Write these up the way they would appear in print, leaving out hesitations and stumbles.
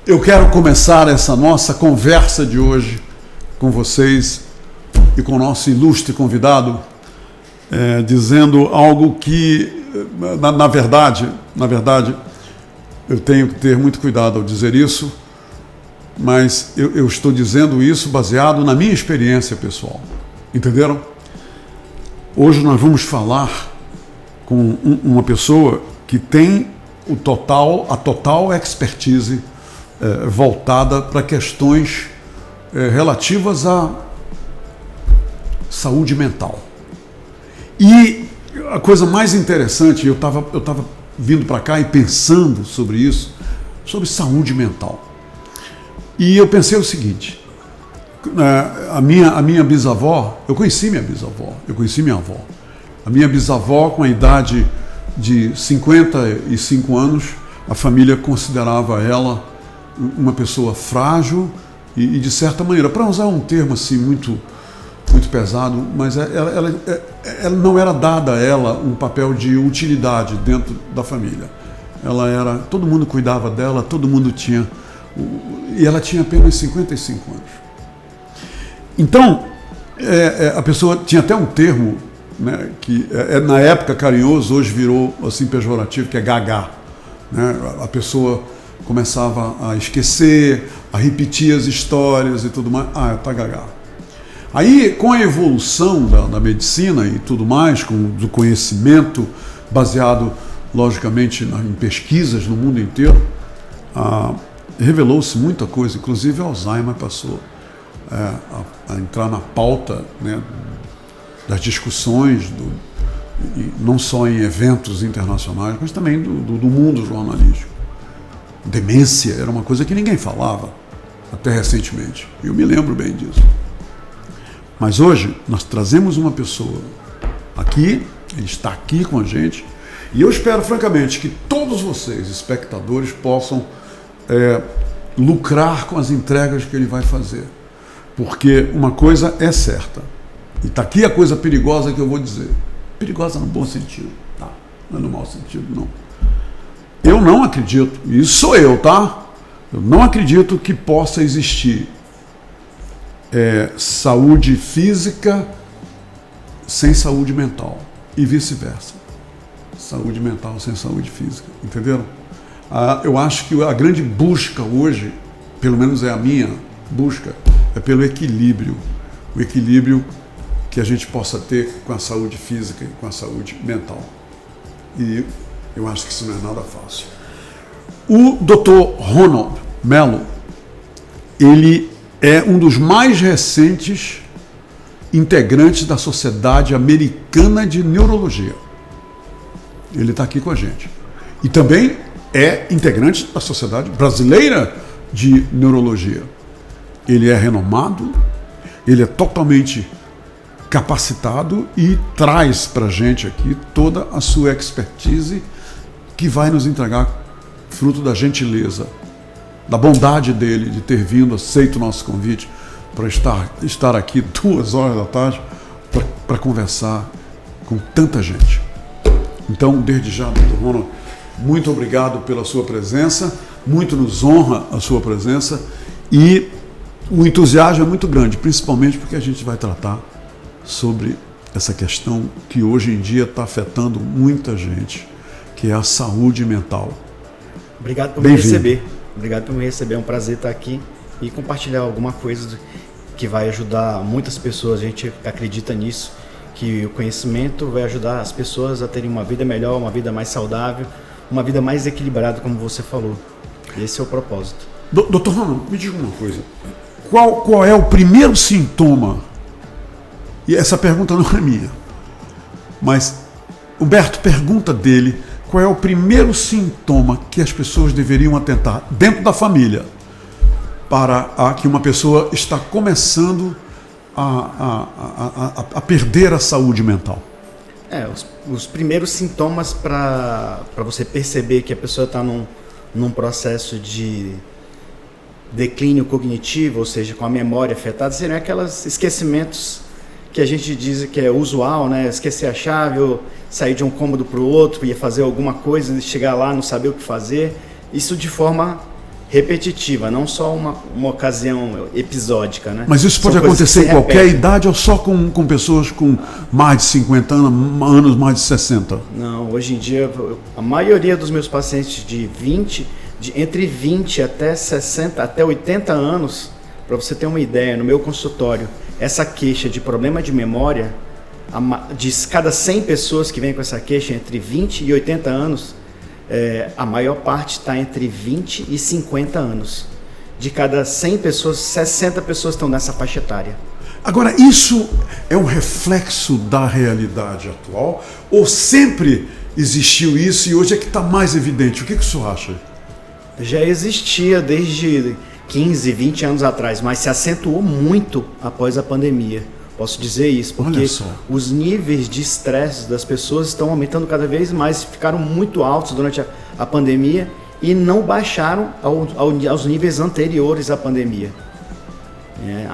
Eu quero começar essa nossa conversa de hoje com vocês e com o nosso ilustre convidado, dizendo algo que, na verdade, eu tenho que ter muito cuidado ao dizer isso, mas eu estou dizendo isso baseado na minha experiência pessoal. Entenderam? Hoje nós vamos falar com uma pessoa que tem a total expertise voltada para questões relativas à saúde mental. E a coisa mais interessante, eu estava vindo para cá e pensando sobre isso, sobre saúde mental. E eu pensei o seguinte, a minha bisavó, eu conheci minha bisavó, eu conheci minha avó. A minha bisavó, com a idade de 55 anos, a família considerava ela uma pessoa frágil e de certa maneira, para usar um termo assim muito pesado, mas ela não era dada a ela um papel de utilidade dentro da família. Todo mundo cuidava dela, todo mundo tinha, e ela tinha apenas 55 anos. Então, a pessoa tinha até um termo, né, que na época carinhoso, hoje virou assim pejorativo, que é gaga, né? A pessoa começava a esquecer, a repetir as histórias e tudo mais. Tá gaga. Aí, com a evolução da medicina e tudo mais, do conhecimento baseado, logicamente, em pesquisas no mundo inteiro, revelou-se muita coisa, inclusive o Alzheimer passou a entrar na pauta, né, das discussões, não só em eventos internacionais, mas também do mundo jornalístico. Demência era uma coisa que ninguém falava até recentemente. Eu me lembro bem disso. Mas hoje nós trazemos uma pessoa aqui, ele está aqui com a gente, e eu espero francamente que todos vocês, espectadores, possam lucrar com as entregas que ele vai fazer. Porque uma coisa é certa, e está aqui a coisa perigosa que eu vou dizer. Perigosa no bom sentido, tá? Não é no mau sentido, não. Eu não acredito, e isso sou eu, tá? Eu não acredito que possa existir saúde física sem saúde mental, e vice-versa. Saúde mental sem saúde física, entenderam? Eu acho que a grande busca hoje, pelo menos é a minha busca, é pelo equilíbrio. O equilíbrio que a gente possa ter com a saúde física e com a saúde mental. E eu acho que isso não é nada fácil. O Dr. Ronald Melo, ele é um dos mais recentes integrantes da Sociedade Americana de Neurologia. Ele está aqui com a gente. E também é integrante da Sociedade Brasileira de Neurologia. Ele é renomado, ele é totalmente capacitado e traz para a gente aqui toda a sua expertise, que vai nos entregar fruto da gentileza, da bondade dele de ter vindo, aceito o nosso convite para estar aqui 2 horas da tarde para conversar com tanta gente. Então, desde já, Dr. Ronald, muito obrigado pela sua presença, muito nos honra a sua presença, e o entusiasmo é muito grande, principalmente porque a gente vai tratar sobre essa questão que hoje em dia está afetando muita gente, que é a saúde mental. Obrigado por me receber. Obrigado por me receber. É um prazer estar aqui e compartilhar alguma coisa que vai ajudar muitas pessoas. A gente acredita nisso, que o conhecimento vai ajudar as pessoas a terem uma vida melhor, uma vida mais saudável, uma vida mais equilibrada, como você falou. Esse é o propósito. Doutor Ronald, me diga uma coisa. Qual é o primeiro sintoma? E essa pergunta não é minha, mas Humberto pergunta dele qual é o primeiro sintoma que as pessoas deveriam atentar dentro da família para que uma pessoa está começando a perder a saúde mental. Os primeiros sintomas para você perceber que a pessoa está num processo de declínio cognitivo, ou seja, com a memória afetada, seriam aqueles esquecimentos que a gente diz que é usual, né? Esquecer a chave, ou sair de um cômodo para o outro, ia fazer alguma coisa, chegar lá, não saber o que fazer. Isso de forma repetitiva, não só uma ocasião episódica, né? Mas isso pode acontecer em qualquer idade ou só com pessoas com mais de 50 anos, mais de 60? Não, hoje em dia, a maioria dos meus pacientes entre 20 até 60, até 80 anos, para você ter uma ideia, no meu consultório, essa queixa de problema de memória, de cada 100 pessoas que vêm com essa queixa entre 20 e 80 anos, a maior parte está entre 20 e 50 anos. De cada 100 pessoas, 60 pessoas estão nessa faixa etária. Agora, isso é um reflexo da realidade atual? Ou sempre existiu isso e hoje é que está mais evidente? O que o senhor acha? Já existia desde 15, 20 anos atrás, mas se acentuou muito após a pandemia. Posso dizer isso, porque os níveis de estresse das pessoas estão aumentando cada vez mais, ficaram muito altos durante a pandemia e não baixaram aos níveis anteriores à pandemia.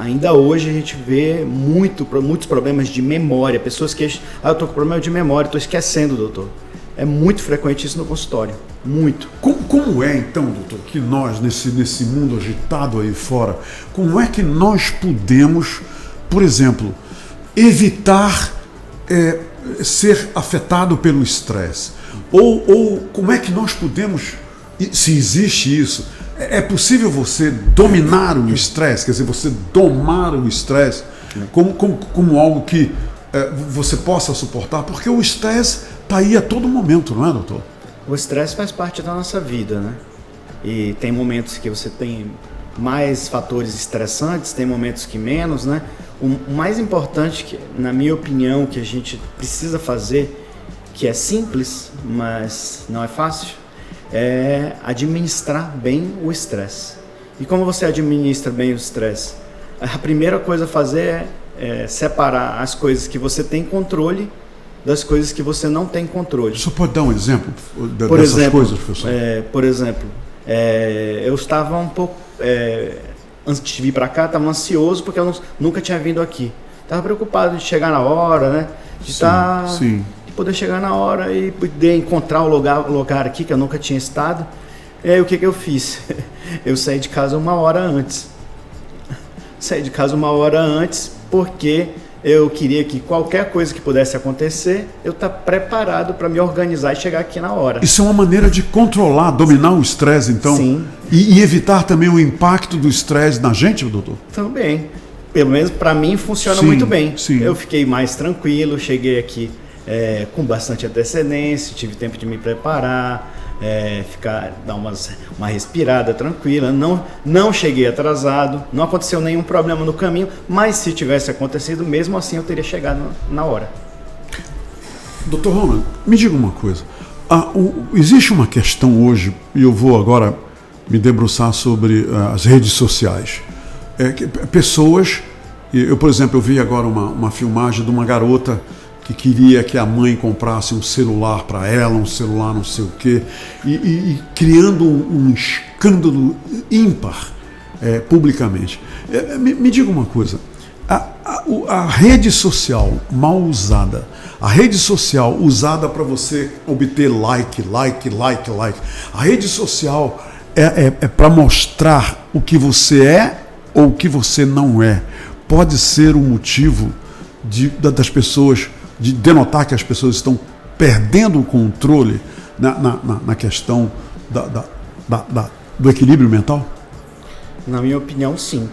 Ainda hoje a gente vê muitos problemas de memória, pessoas que eu estou com problema de memória, estou esquecendo, doutor. É muito frequente isso no consultório, muito. Como é então, doutor, que nós, nesse mundo agitado aí fora, como é que nós podemos, por exemplo, evitar ser afetado pelo estresse? Ou como é que nós podemos, se existe isso, é possível você dominar o estresse, quer dizer, você domar o estresse como algo que você possa suportar? Porque o estresse está aí a todo momento, não é, doutor? O estresse faz parte da nossa vida, né? E tem momentos que você tem mais fatores estressantes, tem momentos que menos, né? O mais importante, na minha opinião, que a gente precisa fazer, que é simples, mas não é fácil, é administrar bem o estresse. E como você administra bem o estresse? A primeira coisa a fazer é separar as coisas que você tem controle das coisas que você não tem controle. Você pode dar um exemplo dessas coisas, professor? Por exemplo, eu estava um pouco... antes de vir para cá, estava ansioso porque eu nunca tinha vindo aqui. Estava preocupado de chegar na hora, né? De poder chegar na hora e poder encontrar o lugar aqui que eu nunca tinha estado. E aí o que eu fiz? Eu saí de casa uma hora antes. Saí de casa uma hora antes porque eu queria que qualquer coisa que pudesse acontecer, eu estar preparado para me organizar e chegar aqui na hora. Isso é uma maneira de controlar, dominar o estresse, então? Sim. E evitar também o impacto do estresse na gente, doutor? Também. Pelo menos para mim funciona muito bem. Sim. Eu fiquei mais tranquilo, cheguei aqui com bastante antecedência, tive tempo de me preparar, dar uma respirada tranquila, não cheguei atrasado, não aconteceu nenhum problema no caminho, mas se tivesse acontecido, mesmo assim eu teria chegado na hora. Doutor Ronald, me diga uma coisa, existe uma questão hoje, e eu vou agora me debruçar sobre as redes sociais, pessoas, por exemplo, eu vi agora uma filmagem de uma garota que queria que a mãe comprasse um celular para ela, um celular não sei o quê, e criando um escândalo ímpar publicamente. Me diga uma coisa, a rede social mal usada, a rede social usada para você obter like, a rede social é para mostrar o que você é ou o que você não é, pode ser um motivo das pessoas, de denotar que as pessoas estão perdendo o controle na questão do equilíbrio mental? Na minha opinião, sim.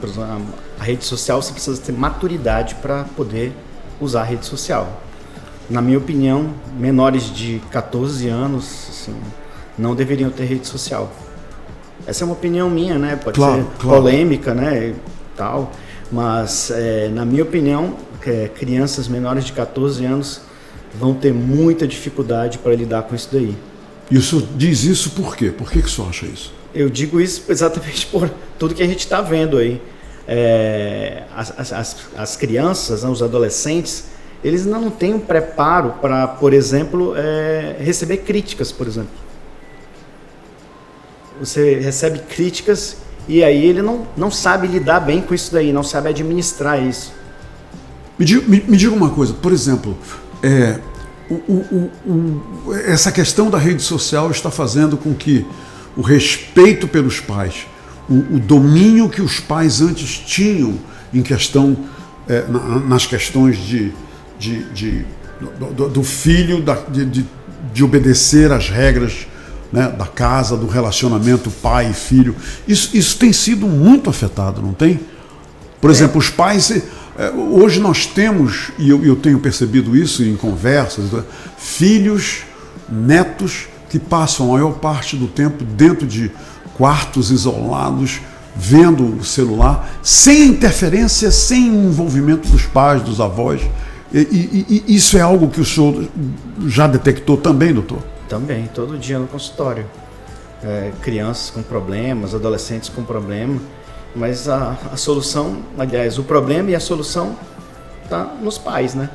A rede social, você precisa ter maturidade para poder usar a rede social. Na minha opinião, menores de 14 anos assim, não deveriam ter rede social. Essa é uma opinião minha, né? Pode ser polêmica, né? E tal. Mas, na minha opinião, crianças menores de 14 anos vão ter muita dificuldade para lidar com isso daí. E o senhor diz isso por quê? Por que o senhor acha isso? Eu digo isso exatamente por tudo que a gente está vendo aí. As crianças, os adolescentes, eles não têm um preparo para, por exemplo, receber críticas, por exemplo. Você recebe críticas e aí ele não sabe lidar bem com isso daí, não sabe administrar isso. Me diga uma coisa, por exemplo, essa questão da rede social está fazendo com que o respeito pelos pais o domínio que os pais antes tinham em questão, nas questões do filho, de obedecer às regras, né, da casa, do relacionamento pai e filho. Isso tem sido muito afetado, não tem? Por exemplo, os pais... Hoje nós temos, e eu tenho percebido isso em conversas, filhos, netos que passam a maior parte do tempo dentro de quartos isolados, vendo o celular, sem interferência, sem envolvimento dos pais, dos avós. E isso é algo que o senhor já detectou também, doutor? Também, todo dia no consultório. Crianças com problemas, adolescentes com problemas. Mas a solução, aliás, o problema e a solução está nos pais, né?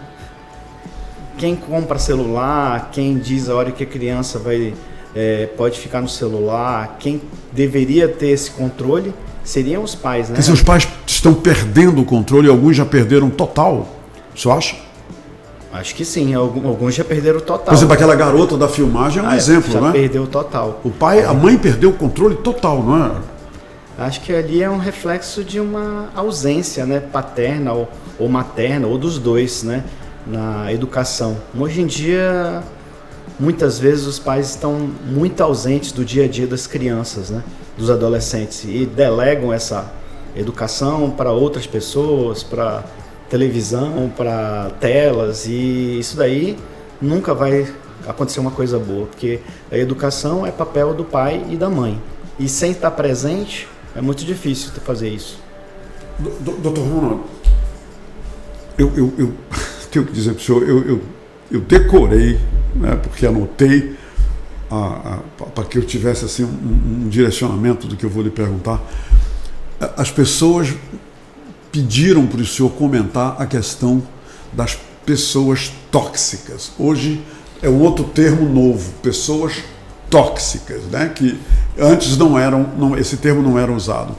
Quem compra celular, quem diz a hora que a criança pode ficar no celular, quem deveria ter esse controle seriam os pais, né? Porque os pais estão perdendo o controle, alguns já perderam total, você acha? Acho que sim, alguns já perderam total. Por exemplo, aquela garota da filmagem é um exemplo, já né? Perdeu total. A mãe perdeu o controle total, não é? Acho que ali é um reflexo de uma ausência, né, paterna ou materna, ou dos dois, né, na educação. Hoje em dia, muitas vezes os pais estão muito ausentes do dia a dia das crianças, né, dos adolescentes, e delegam essa educação para outras pessoas, para televisão, para telas, e isso daí nunca vai acontecer uma coisa boa, porque a educação é papel do pai e da mãe, e sem estar presente, é muito difícil fazer isso. Doutor Ronaldo, eu tenho que dizer para o senhor, eu decorei, né, porque anotei para que eu tivesse assim, um direcionamento do que eu vou lhe perguntar. As pessoas pediram para o senhor comentar a questão das pessoas tóxicas. Hoje é um outro termo novo, pessoas tóxicas, né, que antes esse termo não era usado.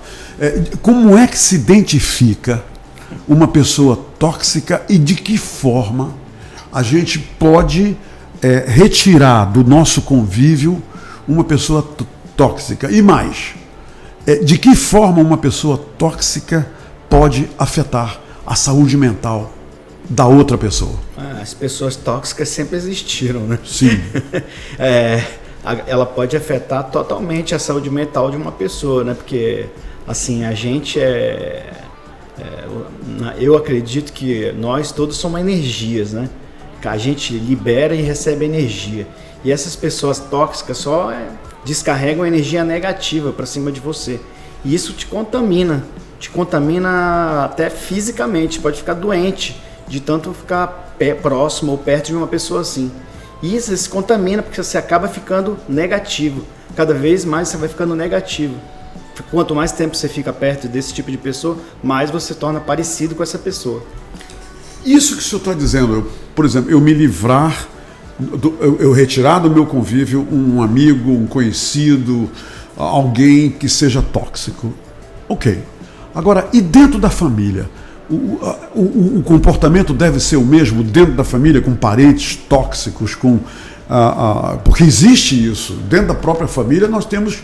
Como é que se identifica uma pessoa tóxica e de que forma a gente pode retirar do nosso convívio uma pessoa tóxica? E mais, de que forma uma pessoa tóxica pode afetar a saúde mental da outra pessoa? As pessoas tóxicas sempre existiram, né? Sim. Ela pode afetar totalmente a saúde mental de uma pessoa, né? Porque, assim, a gente eu acredito que nós todos somos energias, né? A gente libera e recebe energia. E essas pessoas tóxicas só descarregam energia negativa para cima de você. E isso te contamina até fisicamente, pode ficar doente de tanto ficar próximo ou perto de uma pessoa assim. E isso se contamina porque você acaba ficando negativo. Cada vez mais você vai ficando negativo. Quanto mais tempo você fica perto desse tipo de pessoa, mais você torna parecido com essa pessoa. Isso que o senhor está dizendo, por exemplo, eu me livrar, eu retirar do meu convívio um amigo, um conhecido, alguém que seja tóxico. Ok. Agora, e dentro da família? O comportamento deve ser o mesmo dentro da família, com parentes tóxicos, porque existe isso. Dentro da própria família nós temos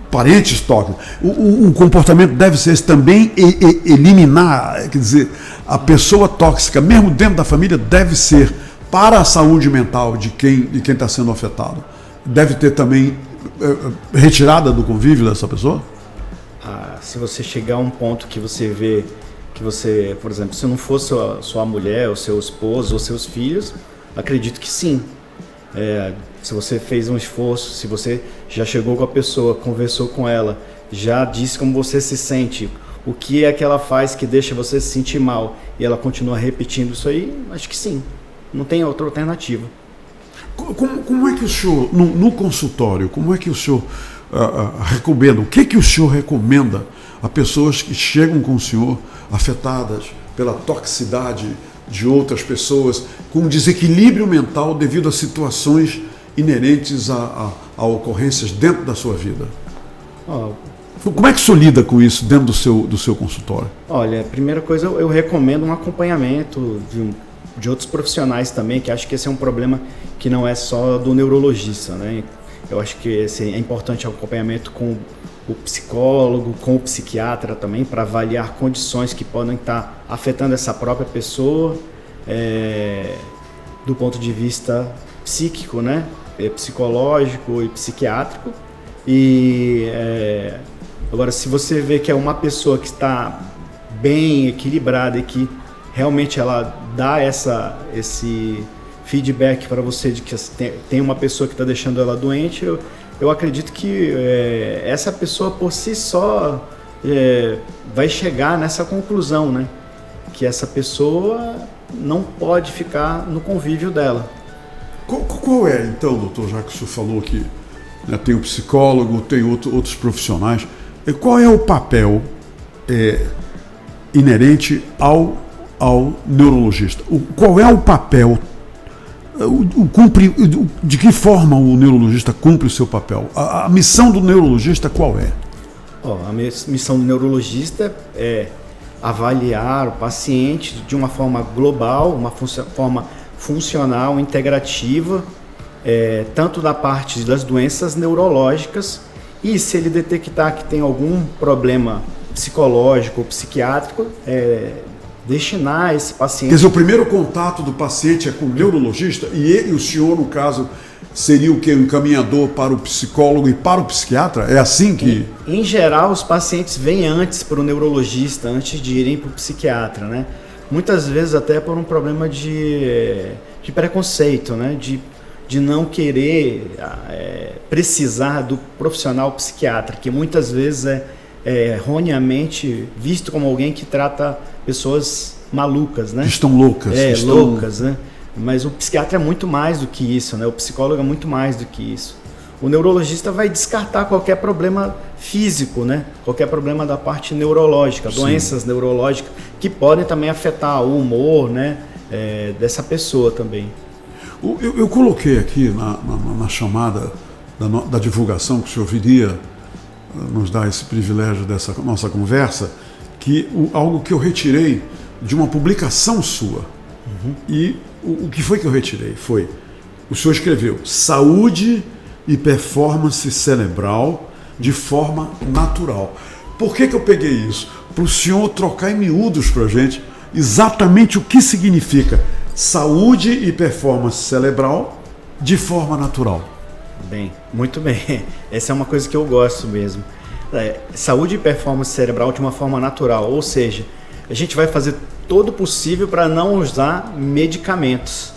parentes tóxicos. O comportamento deve ser esse também, eliminar, quer dizer, a pessoa tóxica, mesmo dentro da família, deve ser para a saúde mental de quem está sendo afetado. Deve ter também retirada do convívio dessa pessoa? Se você chegar a um ponto que você vê que você, por exemplo, se não fosse sua mulher, o seu esposo ou seus filhos, acredito que sim. Se você fez um esforço, se você já chegou com a pessoa, conversou com ela, já disse como você se sente, o que é que ela faz que deixa você se sentir mal e ela continua repetindo isso aí, acho que sim. Não tem outra alternativa. Como é que o senhor, no consultório, como é que o senhor recomenda, o que o senhor recomenda a pessoas que chegam com o senhor afetadas pela toxicidade de outras pessoas, com desequilíbrio mental devido a situações inerentes a ocorrências dentro da sua vida? Como é que o senhor lida com isso dentro do seu consultório? Olha, a primeira coisa, eu recomendo um acompanhamento de outros profissionais também, que acho que esse é um problema que não é só do neurologista, né? Eu acho que é importante o acompanhamento com o psicólogo, com o psiquiatra também, para avaliar condições que podem estar afetando essa própria pessoa, do ponto de vista psíquico, né? Psicológico e psiquiátrico. E agora, se você vê que é uma pessoa que está bem equilibrada e que realmente ela dá esse feedback para você de que tem uma pessoa que está deixando ela doente, eu acredito que essa pessoa por si só vai chegar nessa conclusão, né? Que essa pessoa não pode ficar no convívio dela. Qual é, então, doutor, já que o senhor falou que, né, tem o psicólogo, tem outros profissionais, qual é o papel inerente ao neurologista? Qual é o papel, de que forma o neurologista cumpre o seu papel? A missão do neurologista qual é? A missão do neurologista é avaliar o paciente de uma forma global, uma forma funcional, integrativa, tanto da parte das doenças neurológicas, e se ele detectar que tem algum problema psicológico ou psiquiátrico, destinar esse paciente... Quer dizer, o primeiro contato do paciente é com o neurologista e o senhor, no caso, seria o que? O encaminhador para o psicólogo e para o psiquiatra? É assim que... Em geral, os pacientes vêm antes para o neurologista, antes de irem para o psiquiatra, né? Muitas vezes até por um problema de preconceito, né? De não querer precisar do profissional psiquiatra, que muitas vezes é erroneamente visto como alguém que trata pessoas malucas, né? Estão loucas. Loucas, né? Mas o psiquiatra é muito mais do que isso, né? O psicólogo é muito mais do que isso. O neurologista vai descartar qualquer problema físico, né? Qualquer problema da parte neurológica, Sim. Doenças neurológicas que podem também afetar o humor, né? Dessa pessoa também. Eu coloquei aqui na chamada da divulgação que o senhor viria nos dar esse privilégio dessa nossa conversa, que algo que eu retirei de uma publicação sua. E o que foi que eu retirei? Foi, o senhor escreveu saúde e performance cerebral de forma natural. Por que eu peguei isso? Para o senhor trocar em miúdos para a gente exatamente o que significa saúde e performance cerebral de forma natural. Bem, muito bem. Essa é uma coisa que eu gosto mesmo. Saúde e performance cerebral de uma forma natural, ou seja, a gente vai fazer todo o possível para não usar medicamentos,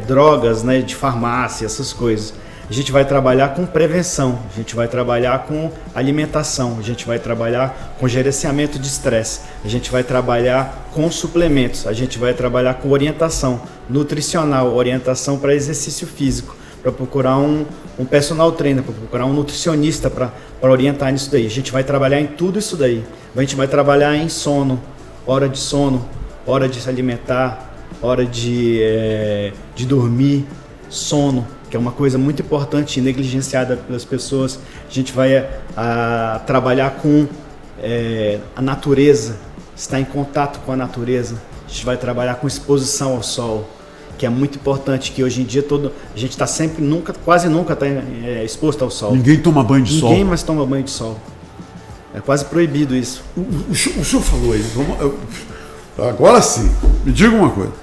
drogas, né, de farmácia, essas coisas. A gente vai trabalhar com prevenção, a gente vai trabalhar com alimentação, a gente vai trabalhar com gerenciamento de estresse, a gente vai trabalhar com suplementos, a gente vai trabalhar com orientação nutricional, orientação para exercício físico, para procurar um personal trainer, para procurar um nutricionista para orientar nisso daí. A gente vai trabalhar em tudo isso daí. A gente vai trabalhar em sono, hora de se alimentar, hora de dormir, sono, que é uma coisa muito importante e negligenciada pelas pessoas. A gente vai trabalhar com a natureza, estar em contato com a natureza. A gente vai trabalhar com exposição ao sol, que é muito importante, que hoje em dia a gente está sempre, quase nunca está exposto ao sol. Ninguém toma banho de sol. Ninguém mais toma banho de sol. É quase proibido isso. O senhor falou aí, agora sim, me diga uma coisa.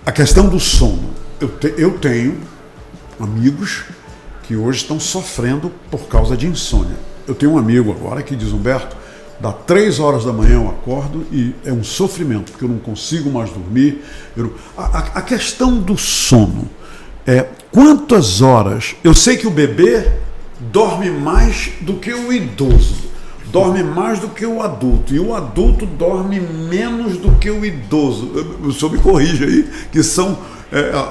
A questão do sono. Eu tenho amigos que hoje estão sofrendo por causa de insônia. Eu tenho um amigo agora que diz, Humberto, dá 3 horas da manhã eu acordo e é um sofrimento, porque eu não consigo mais dormir. A questão do sono é quantas horas... Eu sei que o bebê dorme mais do que o idoso, dorme mais do que o adulto, e o adulto dorme menos do que o idoso. O senhor me corrija aí, que são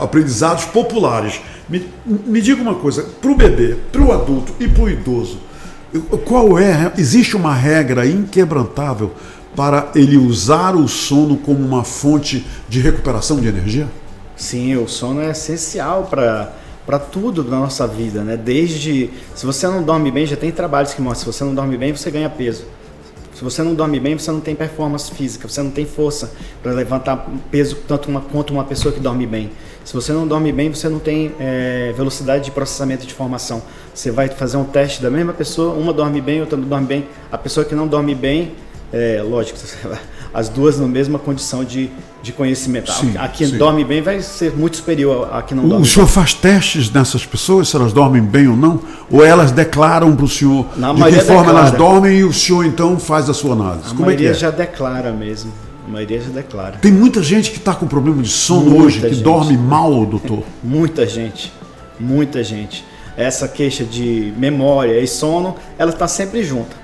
aprendizados populares. Me diga uma coisa, para o bebê, para o adulto e para o idoso, existe uma regra inquebrantável para ele usar o sono como uma fonte de recuperação de energia? Sim, o sono é essencial para tudo da nossa vida, né? Se você não dorme bem, já tem trabalhos que mostram, se você não dorme bem, você ganha peso. Se Se você não dorme bem, você não tem performance física, você não tem força para levantar peso tanto quanto uma pessoa que dorme bem. Se você não dorme bem, você não tem velocidade de processamento de informação. Você vai fazer um teste da mesma pessoa, uma dorme bem, outra não dorme bem. A pessoa que não dorme bem, lógico, as duas na mesma condição de conhecimento. Sim, a que sim. dorme bem vai ser muito superior à que não dorme bem. O senhor faz testes nessas pessoas, se elas dormem bem ou não? Ou elas declaram para o senhor de que forma elas dormem e o senhor então faz a sua análise? A maioria já declara mesmo. A maioria já declara. Tem muita gente que está com problema de sono hoje, que dorme mal, doutor. Muita gente. Muita gente. Essa queixa de memória e sono, ela está sempre junta.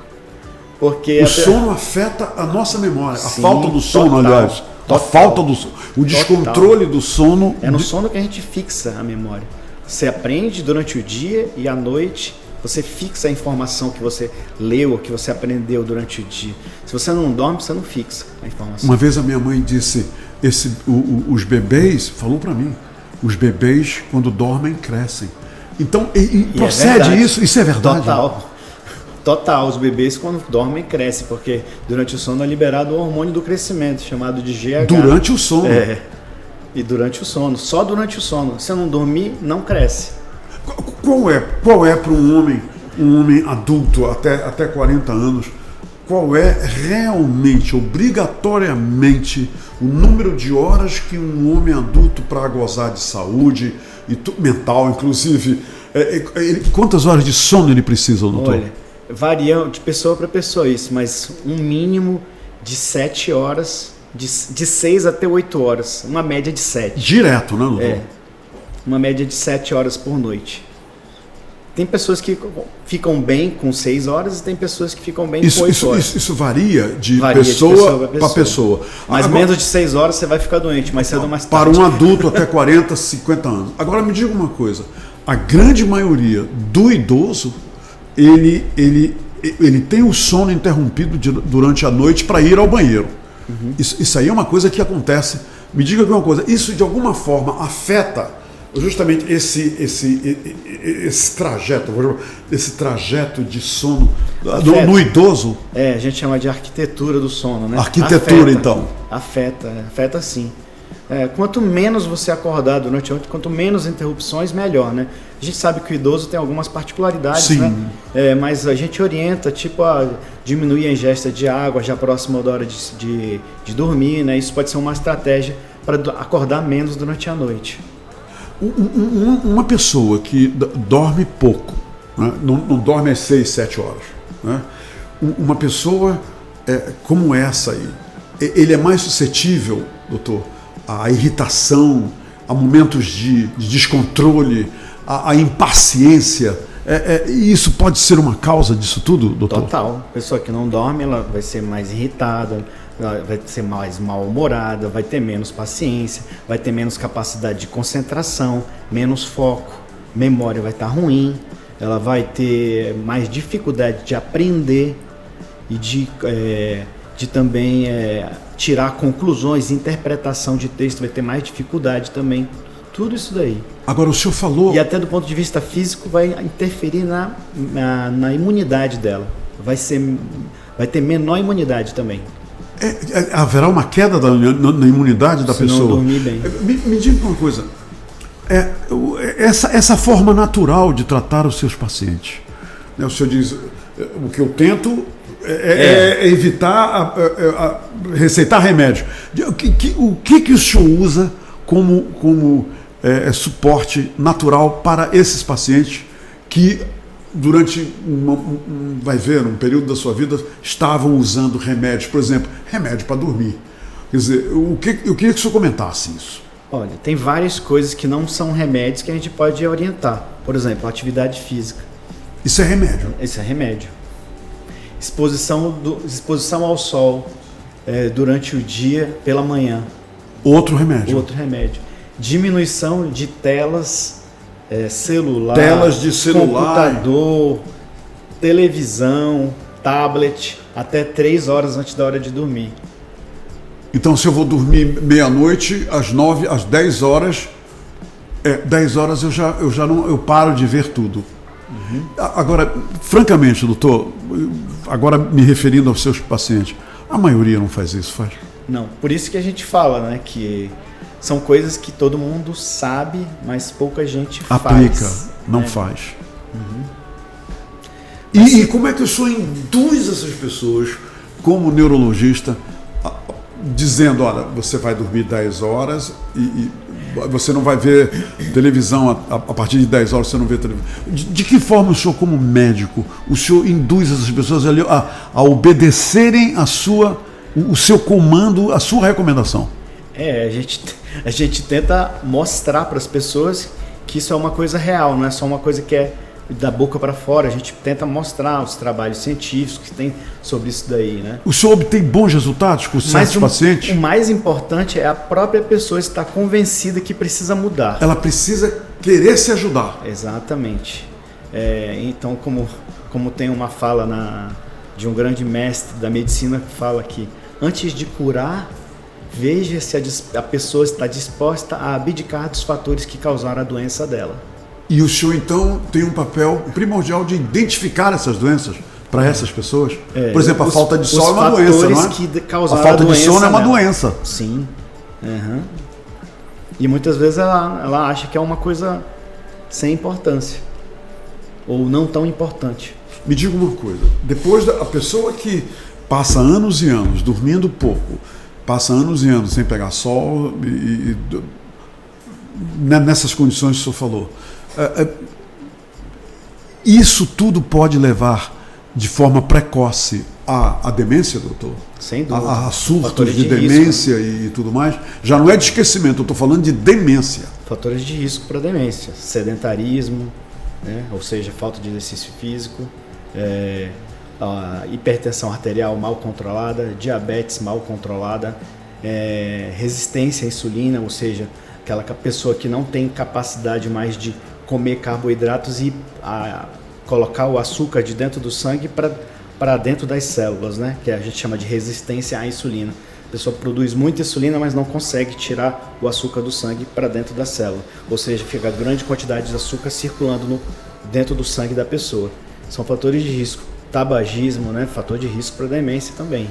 Porque o sono afeta a nossa memória. Sim, a falta do sono, total, aliás. total, a falta do sono. O descontrole do sono. É no sono que a gente fixa a memória. Você aprende durante o dia e à noite você fixa a informação que você leu, que você aprendeu durante o dia. Se você não dorme, você não fixa a informação. Uma vez a minha mãe disse, os bebês, falou para mim, os bebês quando dormem crescem. Então, procede isso? Isso é verdade? Total, os bebês quando dormem crescem, porque durante o sono é liberado o hormônio do crescimento, chamado de GH. Durante o sono? E durante o sono, só durante o sono. Se eu não dormir, não cresce. Qual é para um homem adulto até 40 anos, qual é realmente, obrigatoriamente, o número de horas que um homem adulto, para gozar de saúde e mental, inclusive, quantas horas de sono ele precisa, doutor? Olha, varia de pessoa para pessoa isso, mas um mínimo de 7 horas, de 6 até 8 horas, uma média de 7. Direto, né, doutor? Uma média de 7 horas por noite. Tem pessoas que ficam bem com 6 horas e tem pessoas que ficam bem com 8 horas. Isso varia de pessoa para pessoa. Mas menos de 6 horas você vai ficar doente, mais cedo ou mais tarde. Para um adulto até 40, 50 anos. Agora me diga uma coisa, a grande maioria do idoso, ele tem o sono interrompido durante a noite para ir ao banheiro. Uhum. Isso aí é uma coisa que acontece. Me diga uma coisa, isso de alguma forma afeta justamente esse trajeto de sono no idoso? A gente chama de arquitetura do sono, né? Arquitetura, então. Afeta sim. Quanto menos você acordar durante a noite, quanto menos interrupções, melhor, né? A gente sabe que o idoso tem algumas particularidades, sim, né? Mas a gente orienta, tipo, a diminuir a ingesta de água já próximo da hora de dormir, né? Isso pode ser uma estratégia para acordar menos durante a noite. Uma pessoa que dorme pouco, né? não dorme às 6, 7 horas, né? Uma pessoa como essa aí, ele é mais suscetível, doutor, à irritação, a momentos de descontrole, a impaciência. Isso pode ser uma causa disso tudo, doutor? Total. A pessoa que não dorme, ela vai ser mais irritada, vai ser mais mal-humorada, vai ter menos paciência, vai ter menos capacidade de concentração, menos foco, memória vai estar ruim, ela vai ter mais dificuldade de aprender e de também tirar conclusões, interpretação de texto, vai ter mais dificuldade também. Tudo isso daí. Agora, o senhor falou... E até do ponto de vista físico vai interferir na imunidade dela. Vai ter menor imunidade também. Haverá uma queda na imunidade da pessoa? Se não dormir bem. Me diga uma coisa. Essa forma natural de tratar os seus pacientes. Né? O senhor diz, o que eu tento é evitar receitar remédio. O que o senhor usa como suporte natural para esses pacientes que durante um período da sua vida estavam usando remédios, por exemplo, remédio para dormir? Quer dizer, eu queria que o senhor comentasse isso. Olha, tem várias coisas que não são remédios que a gente pode orientar. Por exemplo, atividade física. Isso é remédio? Isso é remédio. Exposição ao sol durante o dia, pela manhã. Outro remédio. Outro remédio. Diminuição de telas celular. Telas de celular. Computador, televisão, tablet, até 3 horas antes da hora de dormir. Então, se eu vou dormir meia-noite, às 10 horas, 10 horas eu paro de ver tudo. Agora, francamente, doutor, agora me referindo aos seus pacientes, a maioria não faz isso, faz? Não, por isso que a gente fala, né, que são coisas que todo mundo sabe, mas pouca gente aplica, não faz. E como é que o senhor induz essas pessoas, como neurologista, dizendo, olha, você vai dormir 10 horas e você não vai ver televisão a partir de 10 horas, você não vê televisão. De que forma o senhor, como médico, o senhor induz essas pessoas a obedecerem o seu comando, a sua recomendação? A gente tenta mostrar para as pessoas que isso é uma coisa real, não é só uma coisa que é da boca para fora. A gente tenta mostrar os trabalhos científicos que tem sobre isso daí, né? O senhor obtém bons resultados com certos pacientes? O mais importante é a própria pessoa estar convencida que precisa mudar. Ela precisa querer se ajudar. Exatamente. Então, como tem uma fala de um grande mestre da medicina que fala que antes de curar, veja se a pessoa está disposta a abdicar dos fatores que causaram a doença dela. E o senhor, então, tem um papel primordial de identificar essas doenças para essas pessoas? Por exemplo, a falta de sono é uma doença, não é? Que causaram a falta de sono é uma nela. doença. Sim. Uhum. E muitas vezes ela acha que é uma coisa sem importância. Ou não tão importante. Me diga uma coisa. Depois a pessoa que passa anos e anos dormindo pouco, passa anos e anos sem pegar sol, nessas condições que o senhor falou, isso tudo pode levar de forma precoce à demência, doutor? Sem dúvida. A surtos de demência risco, e tudo mais? Já não é de esquecimento, eu estou falando de demência. Fatores de risco para demência: sedentarismo, né? Ou seja, falta de exercício físico, a hipertensão arterial mal controlada, diabetes mal controlada, resistência à insulina, ou seja, aquela pessoa que não tem capacidade mais de comer carboidratos e colocar o açúcar de dentro do sangue para dentro das células, né? Que a gente chama de resistência à insulina. A pessoa produz muita insulina, mas não consegue tirar o açúcar do sangue para dentro da célula. Ou seja, fica grande quantidade de açúcar circulando dentro do sangue da pessoa. São fatores de risco. Tabagismo, né? Fator de risco para demência também.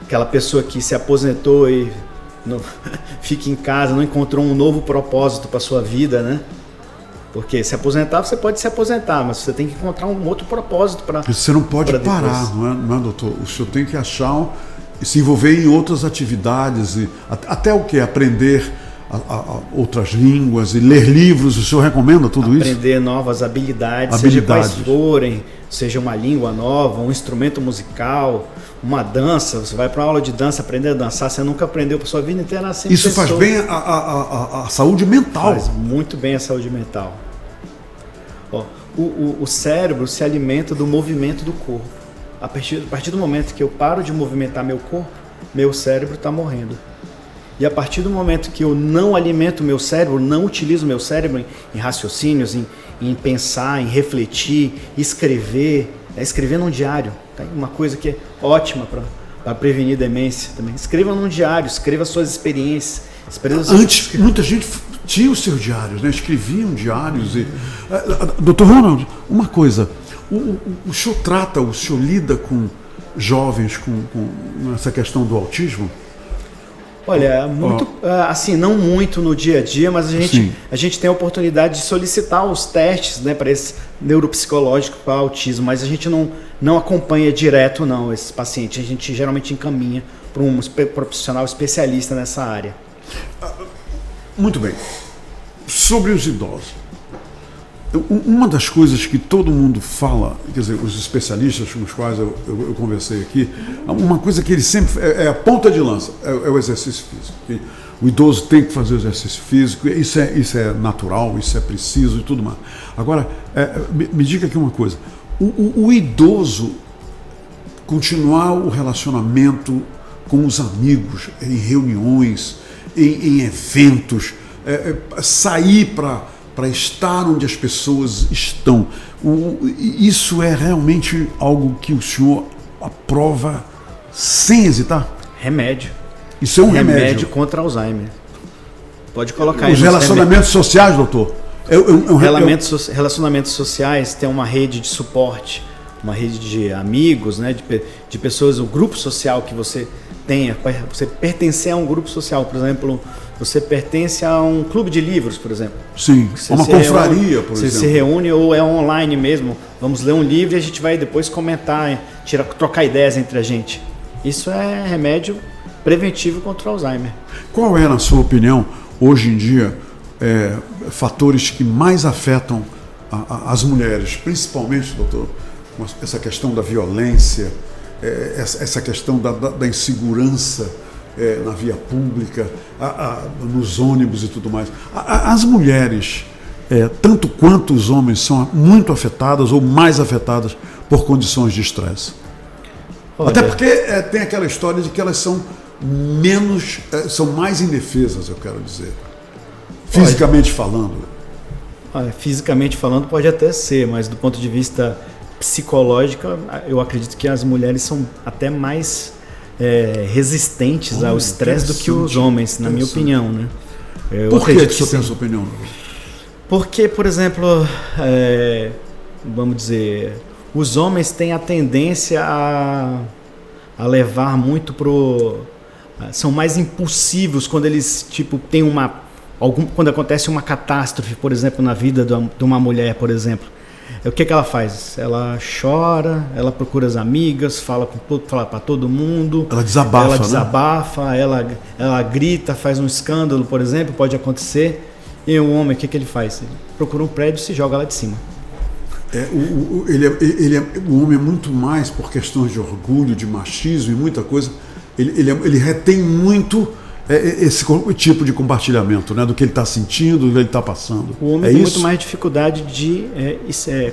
Aquela pessoa que se aposentou e fica em casa, não encontrou um novo propósito para sua vida, né? Porque se aposentar, você pode se aposentar, mas você tem que encontrar um outro propósito para... Você não pode parar, não é, doutor? O senhor tem que achar, se envolver em outras atividades, até o quê? Aprender outras línguas e ler livros, o senhor recomenda tudo isso? Aprender novas habilidades, seja quais forem, seja uma língua nova, um instrumento musical, uma dança. Você vai para uma aula de dança, aprender a dançar, você nunca aprendeu para sua vida inteira. Isso faz bem a saúde mental. Faz muito bem a saúde mental. O cérebro se alimenta do movimento do corpo. A partir do momento que eu paro de movimentar meu corpo, meu cérebro está morrendo. E a partir do momento que eu não alimento o meu cérebro, não utilizo o meu cérebro em raciocínios, em pensar, em refletir, escrever num diário, tá? Uma coisa que é ótima para prevenir demência também. Escreva num diário, escreva suas experiências. Antes, muita gente tinha os seus diários, né? Escreviam diários. Dr. Ronald, uma coisa, o senhor lida com jovens com essa questão do autismo? Olha, assim, não muito no dia a dia, mas a gente tem a oportunidade de solicitar os testes, né, para esse neuropsicológico para autismo, mas a gente não acompanha direto não esses pacientes, a gente geralmente encaminha para um profissional especialista nessa área. Muito bem. Sobre os idosos, uma das coisas que todo mundo fala, quer dizer, os especialistas com os quais eu conversei aqui, uma coisa que eles sempre... é a ponta de lança, é o exercício físico. O idoso tem que fazer o exercício físico, isso é natural, isso é preciso e tudo mais. Agora, me diga aqui uma coisa, o idoso continuar o relacionamento com os amigos, em reuniões, em eventos, sair para estar onde as pessoas estão. Isso é realmente algo que o senhor aprova sem hesitar? Remédio. Isso é um remédio. Remédio contra Alzheimer. Pode colocar aí. Os relacionamentos sociais, doutor? Relacionamentos sociais, tem uma rede de suporte, uma rede de amigos, né, de pessoas, um grupo social que você tenha, você pertencer a um grupo social, por exemplo, você pertence a um clube de livros, por exemplo. Sim, uma confraria, por exemplo. Você se reúne ou é online mesmo, vamos ler um livro e a gente vai depois comentar, trocar ideias entre a gente. Isso é remédio preventivo contra o Alzheimer. Qual é, na sua opinião, hoje em dia, fatores que mais afetam as mulheres, principalmente, doutor, essa questão da violência, essa questão da insegurança na via pública, nos ônibus e tudo mais. As mulheres, tanto quanto os homens, são muito afetadas ou mais afetadas por condições de estresse. Olha, até porque tem aquela história de que elas são são mais indefesas, eu quero dizer. Fisicamente falando. Fisicamente falando pode até ser, mas do ponto de vista psicológico, eu acredito que as mulheres são até mais resistentes ao estresse do que os homens, na minha opinião, né? Por que o senhor tem essa opinião? Porque, por exemplo, vamos dizer, os homens têm a tendência a levar muito são mais impulsivos quando eles, têm quando acontece uma catástrofe, por exemplo, na vida de uma mulher, por exemplo. O que ela faz? Ela chora, ela procura as amigas, fala para todo mundo. Ela desabafa, né? Ela grita, faz um escândalo, por exemplo, pode acontecer. E o homem, o que ele faz? Ele procura um prédio e se joga lá de cima. O homem é muito mais por questões de orgulho, de machismo e muita coisa. Ele retém muito esse tipo de compartilhamento, né, do que ele está sentindo, do que ele está passando. O homem tem muito mais dificuldade de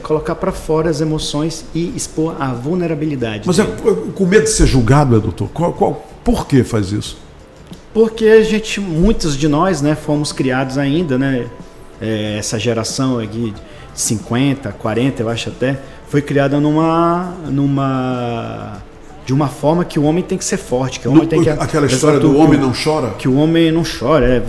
colocar para fora as emoções e expor a vulnerabilidade. Mas com medo de ser julgado, doutor? Por que faz isso? Porque muitos de nós, né, fomos criados ainda, né, essa geração aqui de 50, 40, eu acho até, foi criada de uma forma que o homem tem que ser forte, que o homem tem que... Aquela história do homem não chora? Que o homem não chora,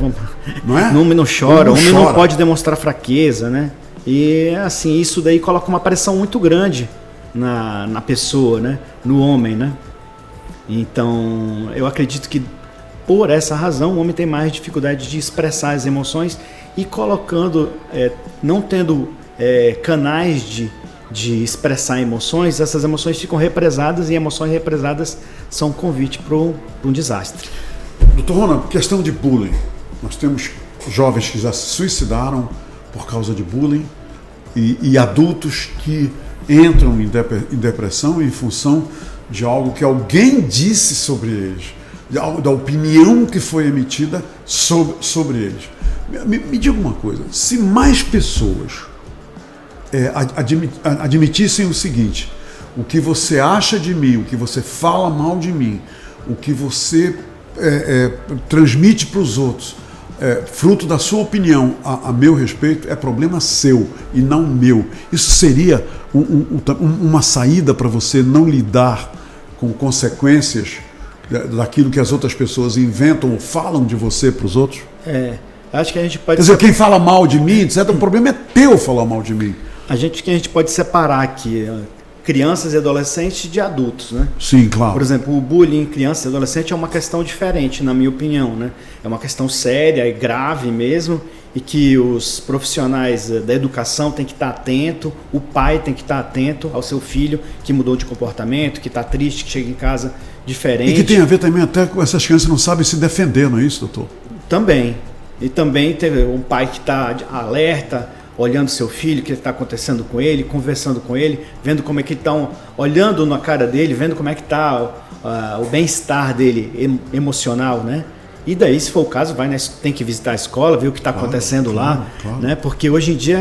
não é? O homem não chora, o homem não pode demonstrar fraqueza, né? E assim, isso daí coloca uma pressão muito grande na pessoa, né? No homem, né? Então, eu acredito que por essa razão o homem tem mais dificuldade de expressar as emoções e não tendo canais de expressar emoções, essas emoções ficam represadas e emoções represadas são um convite para um desastre. Doutor Rona, questão de bullying. Nós temos jovens que já se suicidaram por causa de bullying e adultos que entram em depressão em função de algo que alguém disse sobre eles, da opinião que foi emitida sobre eles. Me diga uma coisa, se mais pessoas admitissem o seguinte: o que você acha de mim, o que você fala mal de mim, o que você transmite para os outros, fruto da sua opinião a meu respeito, é problema seu e não meu. Isso seria uma saída para você não lidar com consequências daquilo que as outras pessoas inventam ou falam de você para os outros? Acho que a gente pode... Quer dizer, quem fala mal de mim, etc., o problema é teu falar mal de mim. A gente pode separar aqui crianças e adolescentes de adultos, né? Sim, claro. Por exemplo, o bullying em criança e adolescente é uma questão diferente, na minha opinião, né? É uma questão séria e grave mesmo, e que os profissionais da educação têm que estar atento, o pai tem que estar atento ao seu filho que mudou de comportamento, que está triste, que chega em casa diferente. E que tem a ver também até com essas crianças que não sabem se defender, não é isso, doutor? Também. E também teve um pai que está alerta, olhando seu filho, o que está acontecendo com ele, conversando com ele, vendo como é que estão, olhando na cara dele, vendo como é que está o bem-estar dele emocional, né? E daí, se for o caso, tem que visitar a escola, ver o que está acontecendo lá, né? Porque hoje em dia,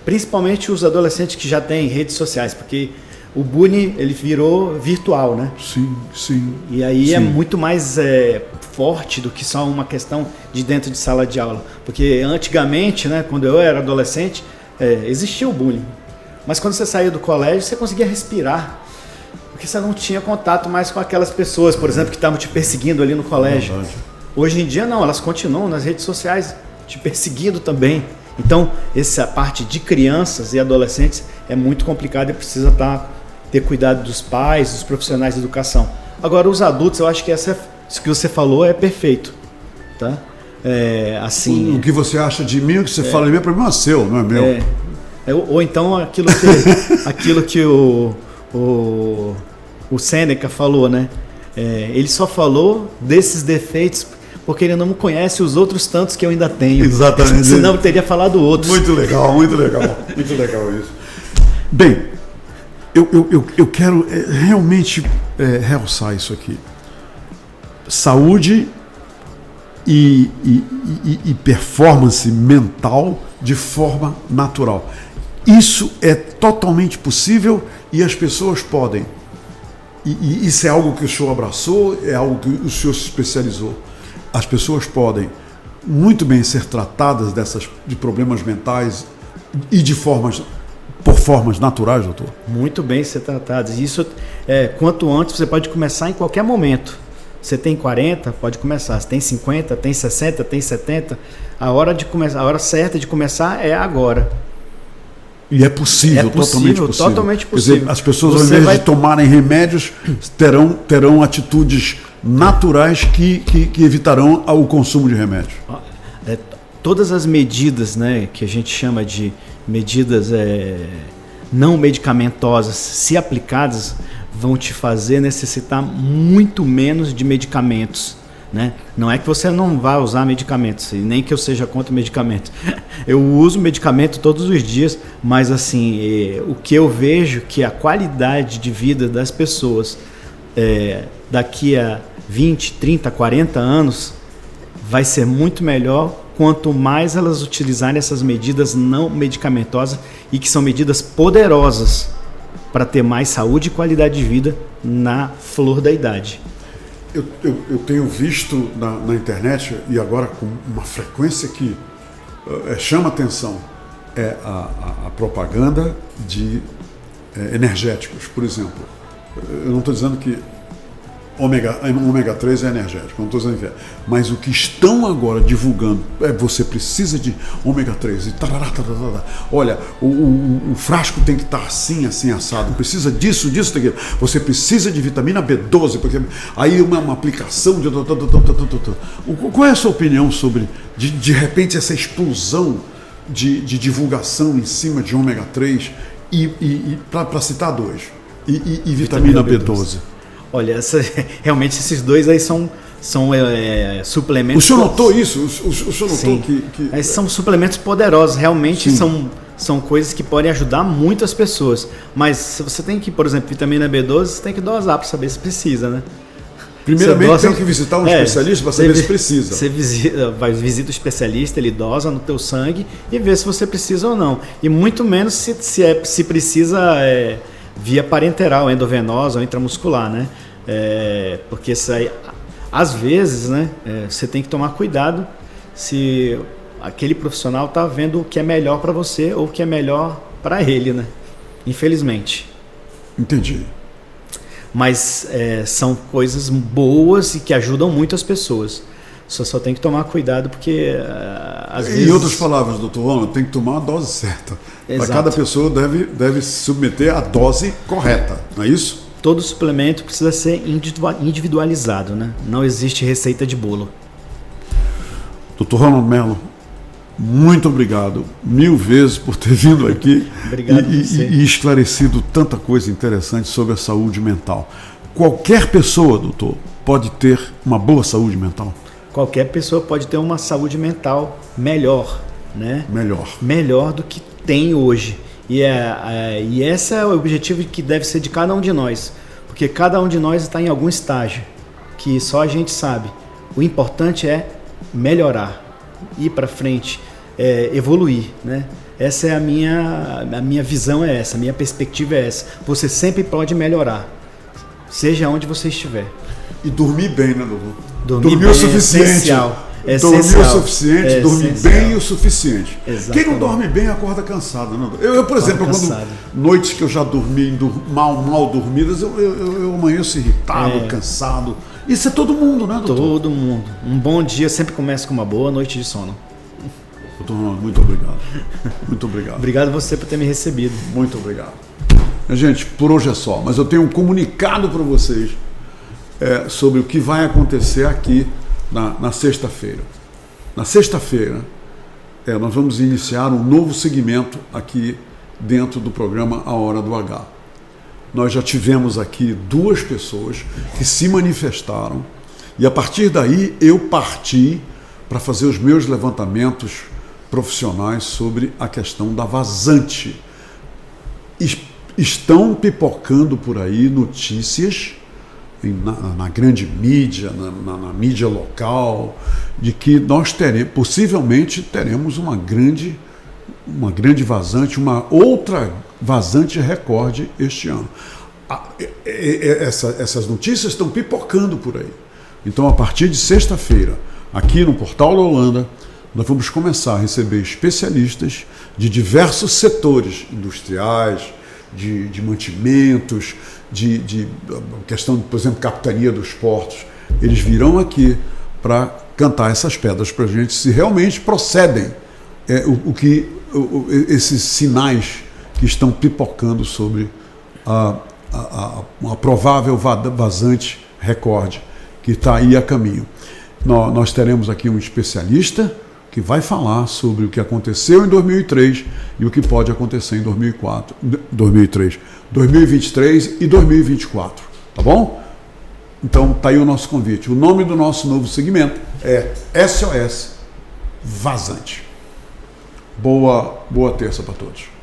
principalmente os adolescentes que já têm redes sociais, porque o bullying ele virou virtual, né? Sim, sim. E aí é muito mais forte do que só uma questão de dentro de sala de aula. Porque antigamente, né, quando eu era adolescente, existia o bullying. Mas quando você saía do colégio, você conseguia respirar. Porque você não tinha contato mais com aquelas pessoas, por exemplo, que estavam te perseguindo ali no colégio. Hoje em dia não, elas continuam nas redes sociais te perseguindo também. Então, essa parte de crianças e adolescentes é muito complicada e precisa ter cuidado dos pais, dos profissionais de educação. Agora, os adultos, eu acho que isso que você falou é perfeito. Tá? Assim, o que você acha de mim, o que você fala de mim é problema seu, não é meu. Ou então aquilo que o Sêneca falou, né? Ele só falou desses defeitos porque ele não me conhece os outros tantos que eu ainda tenho. Exatamente. Senão eu teria falado outros. Muito legal, muito legal. Muito legal isso. Bem, eu quero realmente realçar isso aqui. Saúde e performance mental de forma natural. Isso é totalmente possível e as pessoas podem. E isso é algo que o senhor abraçou, é algo que o senhor se especializou. As pessoas podem muito bem ser tratadas de problemas mentais e por formas naturais, doutor? Muito bem ser tratadas. Isso, quanto antes, você pode começar em qualquer momento. Você tem 40, pode começar. Você tem 50, tem 60, tem 70. A hora certa de começar é agora. E é possível, totalmente possível. Totalmente possível. Quer dizer, as pessoas, ao invés de tomarem remédios, terão atitudes naturais que evitarão o consumo de remédios. Todas as medidas, né, que a gente chama de medidas não medicamentosas, se aplicadas, vão te fazer necessitar muito menos de medicamentos. Né? Não é que você não vá usar medicamentos, e nem que eu seja contra medicamentos. Eu uso medicamento todos os dias, mas assim, o que eu vejo que a qualidade de vida das pessoas daqui a 20, 30, 40 anos vai ser muito melhor quanto mais elas utilizarem essas medidas não medicamentosas e que são medidas poderosas para ter mais saúde e qualidade de vida na flor da idade. Eu tenho visto na internet, e agora com uma frequência que chama atenção, a propaganda de energéticos, por exemplo. Eu não estou dizendo que ômega 3 é energético, não estou dizendo que é. Mas o que estão agora divulgando você precisa de ômega 3 e olha, o frasco tem que estar assim, assim, assado, precisa disso, daquilo. Você precisa de vitamina B12, porque aí uma aplicação de... Qual é a sua opinião sobre, de repente, essa explosão de divulgação em cima de ômega 3 e para citar dois, e vitamina B12? Olha, realmente esses dois aí são suplementos... O senhor notou isso? O senhor notou que... São suplementos poderosos, realmente são coisas que podem ajudar muitas pessoas. Mas se você tem que, por exemplo, vitamina B12, você tem que dosar para saber se precisa, né? Primeiramente tem que visitar um especialista para saber se precisa. Você visita o especialista, ele dosa no teu sangue e vê se você precisa ou não. E muito menos se precisa... via parenteral, endovenosa ou intramuscular, né? Porque isso aí, às vezes, né, você tem que tomar cuidado se aquele profissional está vendo o que é melhor para você ou o que é melhor para ele, né? Infelizmente. Entendi. Mas são coisas boas e que ajudam muito as pessoas. Só tem que tomar cuidado porque às vezes... Em outras palavras, doutor Ronald, tem que tomar a dose certa. Cada pessoa deve se submeter à dose correta, não é isso? Todo suplemento precisa ser individualizado, né? Não existe receita de bolo. Doutor Ronald Mello, muito obrigado 1000 vezes por ter vindo aqui e esclarecido tanta coisa interessante sobre a saúde mental. Qualquer pessoa, doutor, pode ter uma boa saúde mental? Qualquer pessoa pode ter uma saúde mental melhor, né? Melhor do que tem hoje. E esse é o objetivo que deve ser de cada um de nós. Porque cada um de nós está em algum estágio que só a gente sabe. O importante é melhorar, ir para frente, evoluir, né? Essa é a minha visão, essa, a minha perspectiva é essa. Você sempre pode melhorar, seja onde você estiver. E dormir bem, né, doutor? Dormir bem o suficiente. Dormir o suficiente, dormir bem o suficiente. Exatamente. Quem não dorme bem acorda cansado. Né? Eu, por exemplo, noites que eu já dormi mal dormidas, eu amanheço irritado, cansado. Isso é todo mundo, né, doutor? Todo mundo. Um bom dia sempre começa com uma boa noite de sono. Doutor Ronaldo, muito obrigado. Muito obrigado. Obrigado você por ter me recebido. Muito obrigado. Gente, por hoje é só, mas eu tenho um comunicado para vocês sobre o que vai acontecer aqui na sexta-feira. Na sexta-feira, nós vamos iniciar um novo segmento aqui dentro do programa A Hora do H. Nós já tivemos aqui 2 pessoas que se manifestaram e a partir daí eu parti para fazer os meus levantamentos profissionais sobre a questão da vazante. Estão pipocando por aí notícias na grande mídia, na mídia local, de que nós possivelmente teremos uma grande vazante, uma outra vazante recorde este ano. Essas notícias estão pipocando por aí. Então, a partir de sexta-feira, aqui no Portal da Holanda, nós vamos começar a receber especialistas de diversos setores industriais, de mantimentos, de questão, por exemplo, capitania dos portos. Eles virão aqui para cantar essas pedras para a gente, se realmente procedem esses sinais que estão pipocando sobre uma provável vazante recorde que está aí a caminho. Nós teremos aqui um especialista que vai falar sobre o que aconteceu em 2003 e o que pode acontecer em 2023 e 2024, tá bom? Então, tá aí o nosso convite. O nome do nosso novo segmento é SOS Vazante. Boa terça para todos.